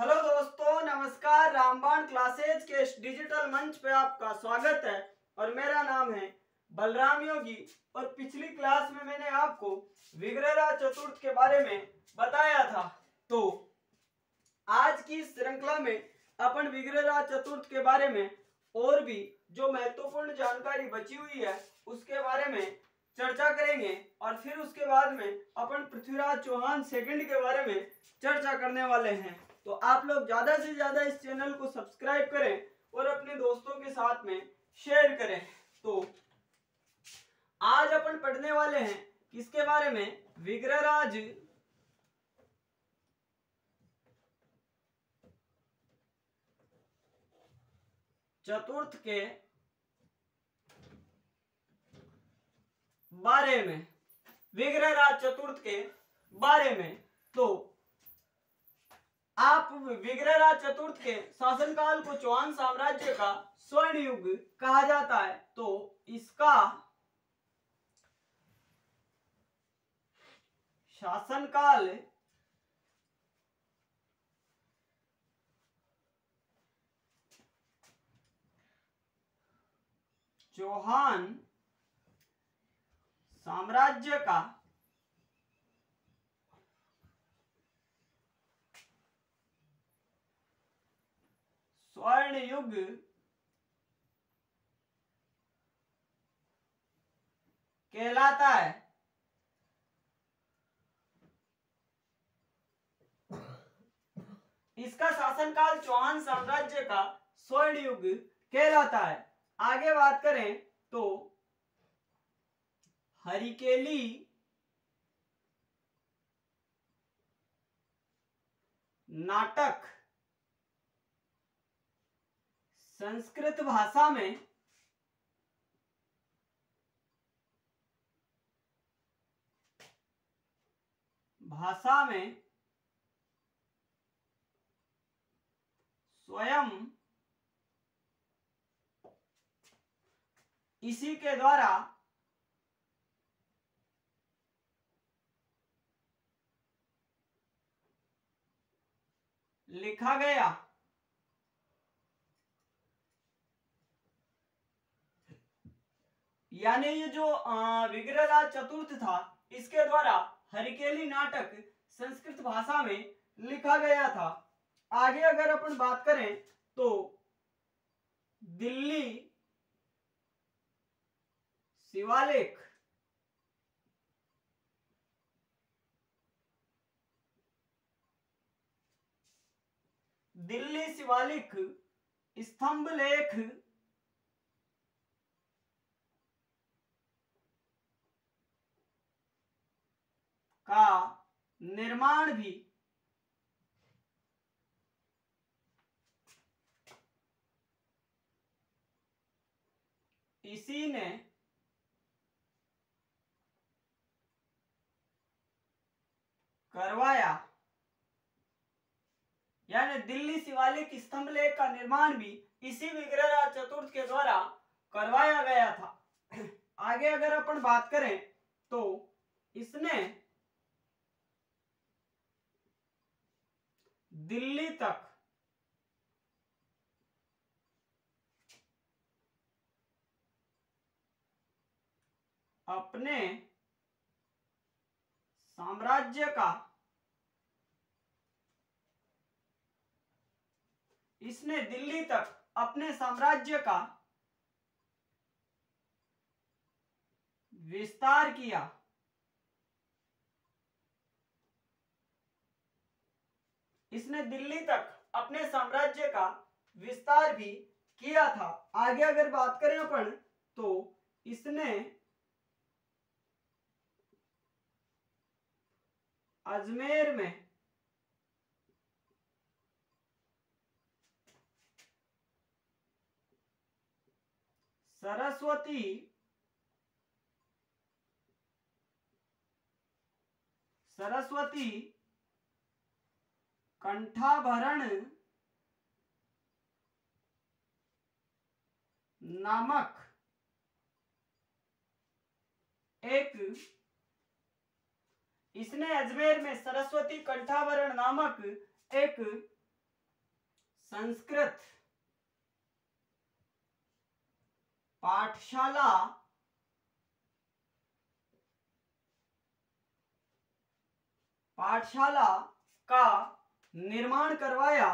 Hello दोस्तों, नमस्कार। रामबाण क्लासेज के इस डिजिटल मंच पे आपका स्वागत है और मेरा नाम है बलराम योगी। और पिछली क्लास में मैंने आपको विग्रह चतुर्थ के बारे में बताया था। तो आज की श्रृंखला में अपन विग्रह चतुर्थ के बारे में और भी जो महत्वपूर्ण जानकारी बची हुई है उसके बारे में चर्चा करेंगे और फिर उसके बाद में अपन पृथ्वीराज चौहान सेकंड के बारे में चर्चा करने वाले हैं। तो आप लोग ज्यादा से ज्यादा इस चैनल को सब्सक्राइब करें और अपने दोस्तों के साथ में शेयर करें। तो आज अपन पढ़ने वाले हैं किसके बारे में? विग्रहराज चतुर्थ के बारे में, विग्रहराज चतुर्थ के बारे में। तो आप विग्रहराज चतुर्थ के शासनकाल को चौहान साम्राज्य का स्वर्ण युग कहा जाता है। तो इसका शासनकाल चौहान साम्राज्य का स्वर्ण युग कहलाता है। इसका शासनकाल चौहान साम्राज्य का स्वर्ण युग कहलाता है। आगे बात करें तो हरिकेली नाटक संस्कृत भाषा में स्वयं इसी के द्वारा लिखा गया। यानी ये जो विग्रहराज चतुर्थ था इसके द्वारा हरिकेली नाटक संस्कृत भाषा में लिखा गया था। आगे अगर अपन बात करें तो दिल्ली शिवालिक स्तंभ लेख का निर्माण भी इसी ने करवाया। यानी दिल्ली शिवालिक स्तंभ लेख का निर्माण भी इसी विग्रहराज चतुर्थ के द्वारा करवाया गया था। आगे अगर अपन बात करें तो इसने दिल्ली तक अपने साम्राज्य का विस्तार किया। इसने दिल्ली तक अपने साम्राज्य का विस्तार भी किया था। आगे अगर बात करें अपन तो इसने अजमेर में सरस्वती कंठाभरण नामक एक इसने अजमेर में सरस्वती कंठाभरण नामक एक संस्कृत पाठशाला का निर्माण करवाया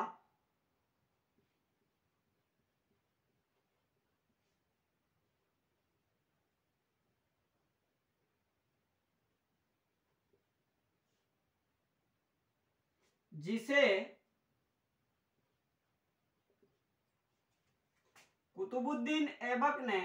जिसे कुतुबुद्दीन ऐबक ने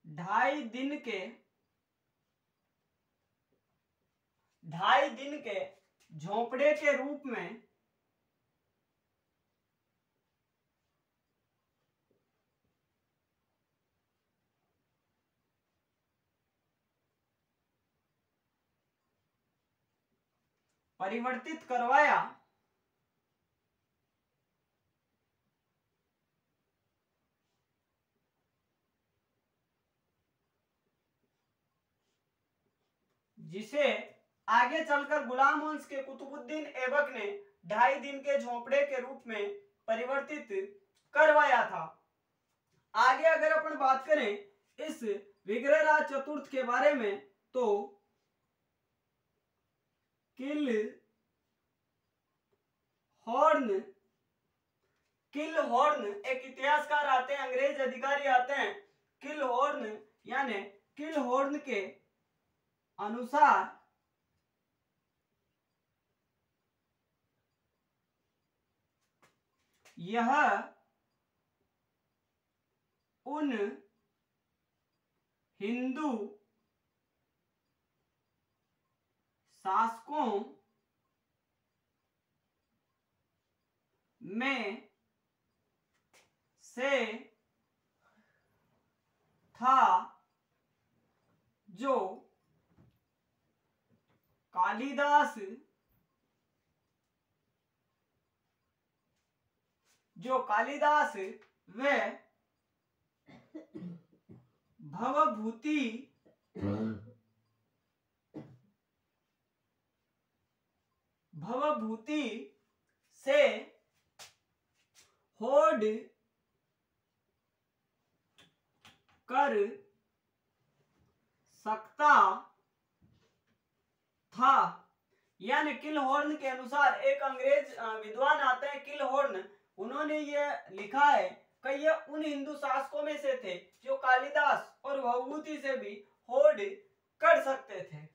ढाई दिन के झोंपड़े के रूप में परिवर्तित करवाया जिसे आगे चलकर गुलाम वंश के कुतुबुद्दीन ऐबक ने 2.5 दिन के झोंपड़े के रूप में परिवर्तित करवाया था। आगे अगर अपन बात करें इस विग्रहराज चतुर्थ के बारे में तो किलहॉर्न एक इतिहासकार आते हैं, अंग्रेज अधिकारी आते हैं। किलहॉर्न के अनुसार यह उन हिंदू शासकों में से था जो कालिदास व भवभूति से होड़ कर सकता था। यानी किलहॉर्न के अनुसार एक अंग्रेज विद्वान आते हैं किलहॉर्न, उन्होंने ये लिखा है कि ये उन हिंदू शासकों में से थे जो कालिदास और भवभूति से भी होड़ कर सकते थे।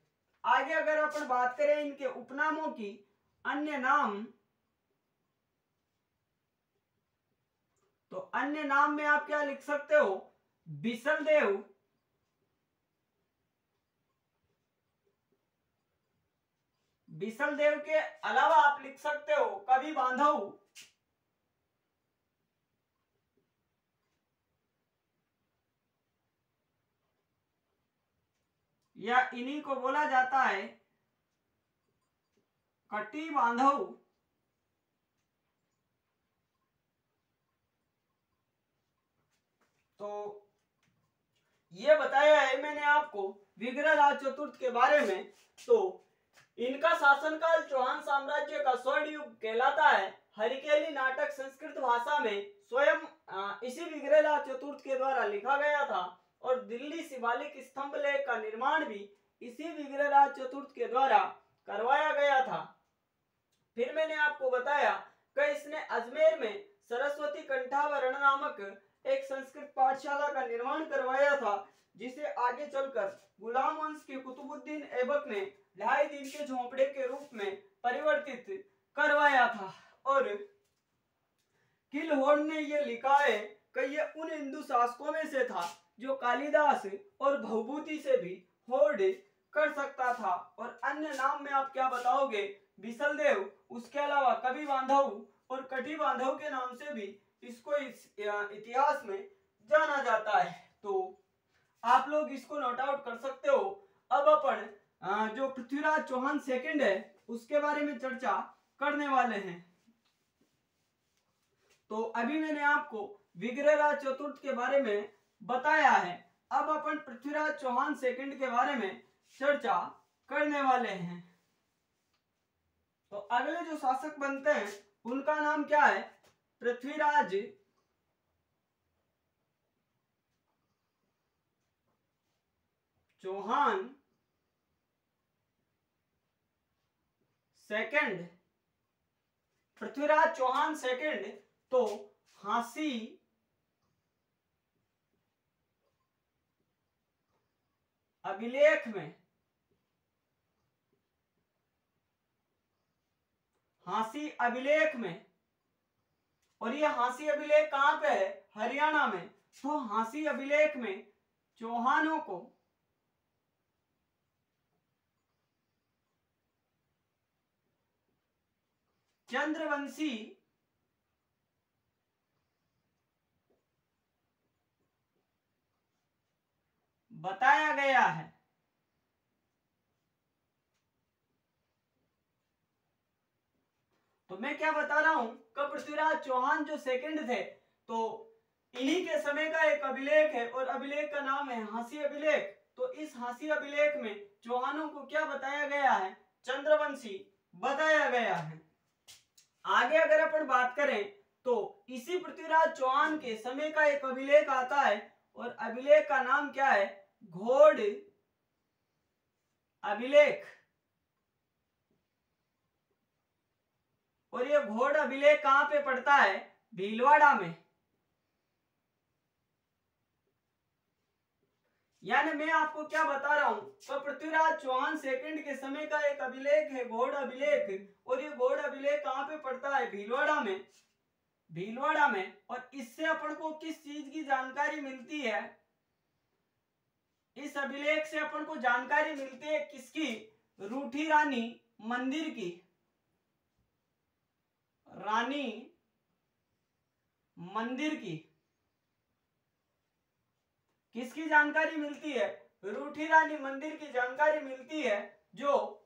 आगे अगर अपन बात करें इनके उपनामों की, अन्य नाम, तो अन्य नाम में आप क्या लिख सकते हो? बिसलदेव, बिसलदेव के अलावा आप लिख सकते हो कवि बांधव, या इन्हीं को बोला जाता है कटी बांधव। तो ये बताया है मैंने आपको विग्रहराज चतुर्थ के बारे में। तो इनका शासनकाल चौहान साम्राज्य का स्वर्ण युग कहलाता है। हरिकेली नाटक संस्कृत भाषा में स्वयं इसी विग्रहराज चतुर्थ के द्वारा लिखा गया था और दिल्ली शिवालिक स्तंभ लेख का निर्माण भी इसी विग्रहराज चतुर्थ के द्वारा करवाया गया था। फिर मैंने आपको बताया कि इसने अजमेर में सरस्वती कंठावरण नामक एक संस्कृत पाठशाला का निर्माण करवाया था, जिसे आगे चलकर गुलाम वंश के कुतुबुद्दीन ऐबक ने 2.5 दिन के झोंपड़े के रूप में परिवर्तित करवाया था। और किलहॉर्न ने यह लिखा है कि यह उन हिंदू शासकों में से था जो कालिदास और भवभूति से भी होड़ कर सकता था। और अन्य नाम में आप क्या बताओगे? बिसलदेव, उसके अलावा कवि बांधव और कटी बांधव के नाम से भी इसको इतिहास में जाना जाता है। तो आप लोग इसको नोट आउट कर सकते हो। अब अपन जो पृथ्वीराज चौहान सेकंड है उसके बारे में चर्चा करने वाले हैं। तो अभी मैंने आपको विग्रहराज चतुर्थ के बारे में बताया है। अब अपन पृथ्वीराज चौहान सेकंड के बारे में चर्चा करने वाले हैं। तो अगले जो शासक बनते हैं उनका नाम क्या है? पृथ्वीराज चौहान सेकंड। पृथ्वीराज चौहान सेकंड तो हांसी अभिलेख में, हांसी अभिलेख में, और ये हांसी अभिलेख कहां पे है? हरियाणा में। तो हांसी अभिलेख में चौहानों को चंद्रवंशी बताया गया है। तो मैं क्या बता रहा हूं कि पृथ्वीराज चौहान जो सेकंड थे तो इन्हीं के समय का एक अभिलेख है और अभिलेख का नाम है हांसी अभिलेख। तो इस हांसी अभिलेख में चौहानों को क्या बताया गया है? चंद्रवंशी बताया गया है। आगे अगर अपन बात करें तो इसी पृथ्वीराज चौहान के समय का एक अभिलेख आता है और अभिलेख का नाम क्या है? घोड़ अभिलेख। और ये घोड़ अभिलेख कहां पे पड़ता है? भीलवाड़ा में। यानी मैं आपको क्या बता रहा हूं तो पृथ्वीराज चौहान सेकंड के समय का एक अभिलेख है घोड़ अभिलेख, और ये घोड़ अभिलेख कहां पे पड़ता है? भीलवाड़ा में। भीलवाड़ा में। और इससे अपन को किस चीज की जानकारी मिलती है? इस अभिलेख से अपन को जानकारी मिलती है किसकी? रूठी रानी मंदिर की। रानी मंदिर की। किसकी जानकारी मिलती है? रूठी रानी मंदिर की जानकारी मिलती है। जो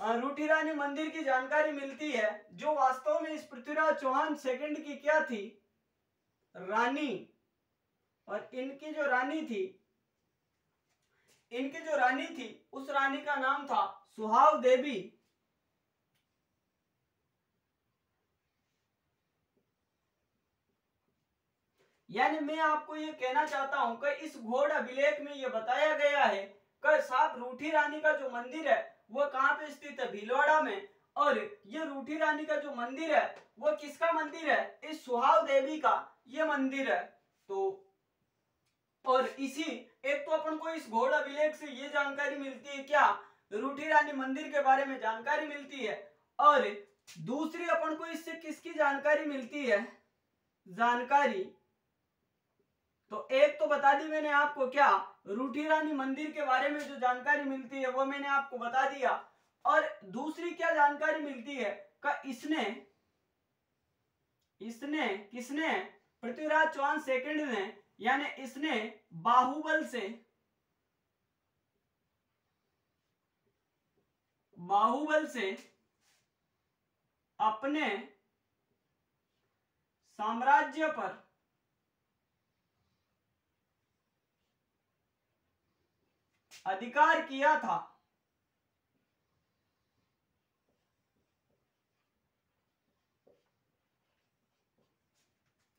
रूठी रानी मंदिर की जानकारी मिलती है जो वास्तव में इस पृथ्वीराज चौहान सेकंड की क्या थी? रानी। और इनकी जो रानी थी उस रानी का नाम था सुहाव देवी। यानी मैं आपको ये कहना चाहता हूं कि इस घोड़ अभिलेख में ये बताया गया है कि साहब रूठी रानी का जो मंदिर है वो कहां पे स्थित है? भीलवाड़ा में। और ये रूठी रानी का जो मंदिर है वो किसका मंदिर है? इस सुहाव देवी का ये मंदिर है। तो और इसी एक तो अपन को इस घोड़ अभिलेख से ये जानकारी मिलती है क्या? रूठी रानी मंदिर के बारे में जानकारी मिलती है। और दूसरी अपन को इससे किसकी जानकारी मिलती है? जानकारी तो एक तो बता दी मैंने आपको क्या? रूठी रानी मंदिर के बारे में जो जानकारी मिलती है वो मैंने आपको बता दिया। और दूसरी क्या जानकारी मिलती है का इसने किसने? पृथ्वीराज चौहान सेकंड ने, यानी इसने बाहुबल से अपने साम्राज्य पर अधिकार किया था।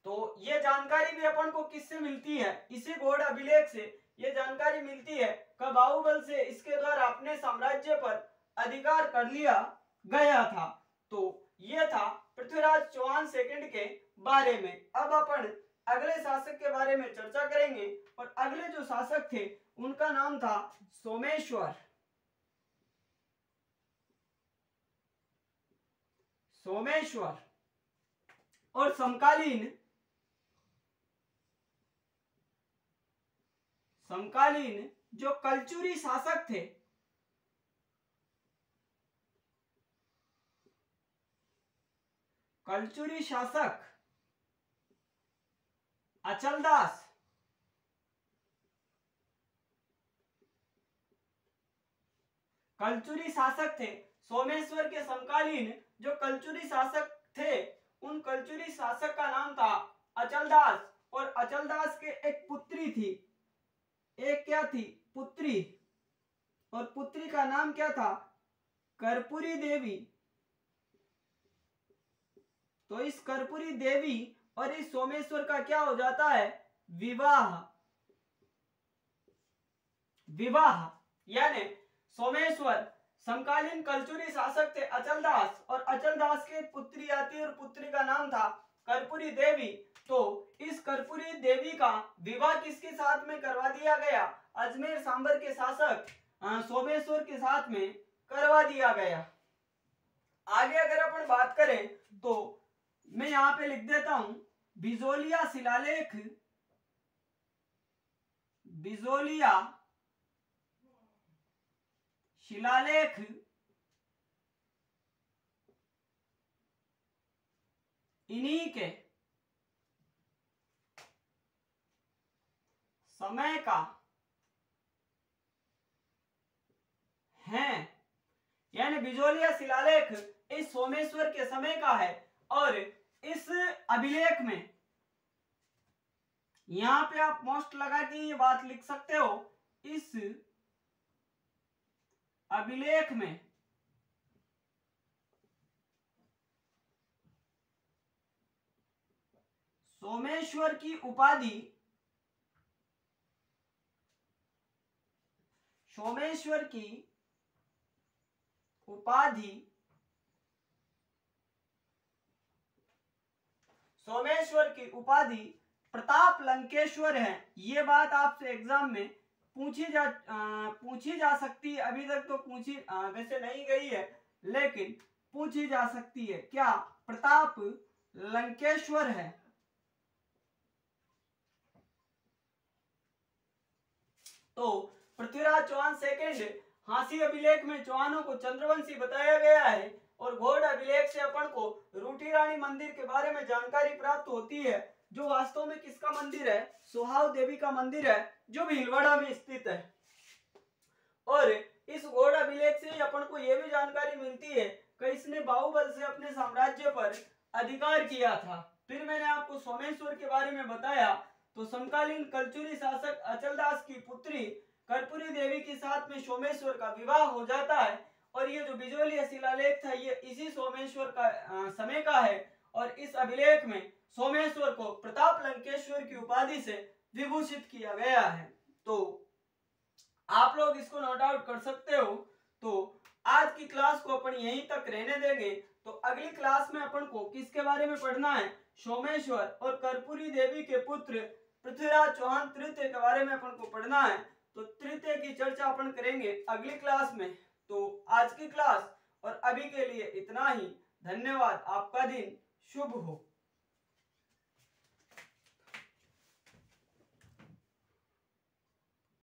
तो ये जानकारी भी अपन को किससे मिलती है? इसी घोड़ अभिलेख से ये जानकारी मिलती है कि बाहुबल से इसके द्वारा अपने साम्राज्य पर अधिकार कर लिया गया था। तो ये था पृथ्वीराज चौहान सेकंड के बारे में। अब अपन अगले शासक के बारे में चर्चा करेंगे और अगले जो शासक थे उनका नाम था सोमेश्वर। और समकालीन जो कलचुरी शासक थे अचलदास। कलचुरी शासक थे सोमेश्वर के समकालीन जो कलचुरी शासक थे उन कलचुरी शासक का नाम था अचलदास, और अचलदास के एक पुत्री थी, एक क्या थी, पुत्री, और पुत्री का नाम क्या था, कर्पूरी देवी। तो इस कर्पूरी देवी और इस सोमेश्वर का क्या हो जाता है, विवाह। विवाह यानी सोमेश्वर समकालीन कलचुरी शासक थे अचलदास, और अचलदास की पुत्री आती और पुत्री का नाम था कर्पूरी देवी। तो इस कर्पूरी देवी का विवाह किसके साथ में करवा दिया गया, अजमेर सांबर के शासक सोमेश्वर के साथ में करवा दिया गया। आगे अगर अपन बात करें तो मैं यहां पे लिख देता हूं बिजोलिया शिलालेख, बिजोलिया शिलालेख इन्हीं के समय का है, यानी बिजोलिया शिलालेख इस सोमेश्वर के समय का है। और इस अभिलेख में यहां पे आप मोस्ट लगा के ये बात लिख सकते हो, इस अभिलेख में सोमेश्वर की उपाधि, सोमेश्वर की उपाधि, सोमेश्वर की उपाधि प्रताप लंकेश्वर है। ये बात आपसे एग्जाम में पूछी जा सकती है। अभी तक तो पूछी वैसे नहीं गई है, लेकिन पूछी जा सकती है। क्या प्रताप लंकेश्वर है। तो पृथ्वीराज चौहान सेकेंड हांसी अभिलेख में चौहानों को चंद्रवंशी बताया गया है, और घोड़ अभिलेख से अपन को रूठी रानी मंदिर के बारे में जानकारी प्राप्त होती है, जो वास्तव में किसका मंदिर है, सुहाव देवी का मंदिर है, जो भीलवाड़ा में स्थित है। और इस घोड़ अभिलेख से अपन को यह भी जानकारी मिलती है कि इसने बाहुबल से अपने साम्राज्य पर अधिकार किया था। फिर मैंने आपको सोमेश्वर के बारे में बताया, तो समकालीन कलचुरी शासक अचलदास की पुत्री कर्पूरी देवी के साथ में सोमेश्वर का विवाह हो जाता है, और ये जो बिजोलिया शिलालेख था ये इसी सोमेश्वर का समय का है, और इस अभिलेख में सोमेश्वर को प्रताप लंकेश्वर की उपाधि से विभूषित किया गया है। तो आप लोग इसको नोट आउट कर सकते हो। तो आज की क्लास को अपन यहीं तक रहने देंगे। तो अगली क्लास में अपन को किसके बारे में पढ़ना है, सोमेश्वर और कर्पूरी देवी के पुत्र पृथ्वीराज चौहान तृतीय के बारे में अपन को पढ़ना है। तो तृतीय की चर्चा अपन करेंगे अगली क्लास में। तो आज की क्लास और अभी के लिए इतना ही। धन्यवाद। आपका दिन शुभ हो।